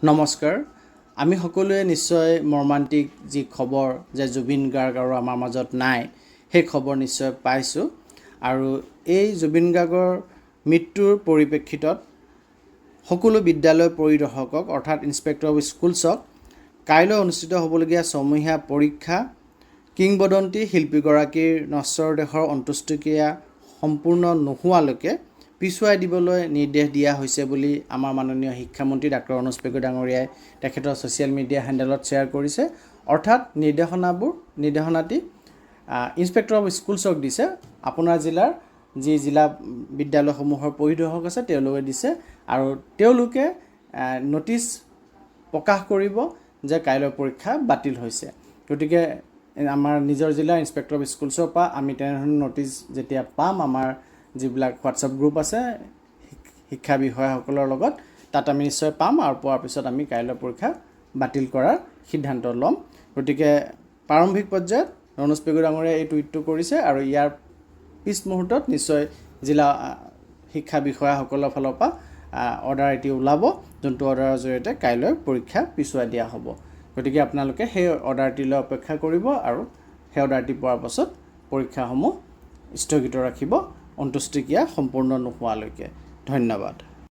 নমস্কাৰ। আমি সকলোৱে নিশ্চয় মৰ্মান্তিক যি খবৰ যে জুবিন গাৰ্গ আৰু আমাৰ মাজত নাই, সেই খবৰ নিশ্চয় পাইছোঁ। আৰু এই জুবিন গাৰ্গৰ মৃত্যুৰ পৰিপ্ৰেক্ষিতত সকলো বিদ্যালয় পৰিদৰ্শকক অৰ্থাৎ ইন্সপেক্টৰ অফ স্কুলছক কাইলৈ অনুষ্ঠিত হ'বলগীয়া ছমহীয়া পৰীক্ষা কিংবদন্তি শিল্পীগৰাকীৰ নশ্বৰ দেহৰ অন্ত্যেষ্টিক্ৰিয়া সম্পূৰ্ণ নোহোৱালৈকে পিছুৱাই দিবলৈ নিৰ্দেশ দিয়া হৈছে বুলি আমাৰ মাননীয় শিক্ষামন্ত্ৰী ডাক্তৰ অনুজ পেগু ডাঙৰীয়াই তেখেতৰ ছ'চিয়েল মিডিয়া হেণ্ডেলত শ্বেয়াৰ কৰিছে। অৰ্থাৎ নিৰ্দেশনাটি ইন্সপেক্টৰ অফ স্কুলছক দিছে। আপোনাৰ জিলাৰ যি জিলা বিদ্যালয়সমূহৰ পৰিদৰ্শক আছে তেওঁলোকে দিছে আৰু তেওঁলোকে ন'টিছ প্ৰকাশ কৰিব যে কাইলৈ পৰীক্ষা বাতিল হৈছে। গতিকে আমাৰ নিজৰ জিলাৰ ইন্সপেক্টৰ অফ স্কুলছৰ পৰা আমি তেনেধৰণৰ ন'টিছ যেতিয়া পাম, আমাৰ যিবিলাক হোৱাটছআপ গ্ৰুপ আছে শিক্ষা বিষয়াসকলৰ লগত, তাত আমি নিশ্চয় পাম আৰু পোৱাৰ পিছত আমি কাইলৈ পৰীক্ষা বাতিল কৰাৰ সিদ্ধান্ত ল'ম। গতিকে প্ৰাৰম্ভিক পৰ্যায়ত অনুজ পেগু ডাঙৰীয়াই এই টুইটটো কৰিছে আৰু ইয়াৰ পিছ মুহূৰ্তত নিশ্চয় জিলা শিক্ষা বিষয়াসকলৰ ফালৰ পৰা অৰ্ডাৰ এটি ওলাব, যোনটো অৰ্ডাৰৰ জৰিয়তে কাইলৈ পৰীক্ষা পিছুৱাই দিয়া হ'ব। গতিকে আপোনালোকে সেই অৰ্ডাৰটিলৈ অপেক্ষা কৰিব আৰু সেই অৰ্ডাৰটি পোৱাৰ পাছত পৰীক্ষাসমূহ স্থগিত ৰাখিব অন্ত্যেষ্টিক্ৰিয়া সম্পূৰ্ণ নোহোৱালৈকে। ধন্যবাদ।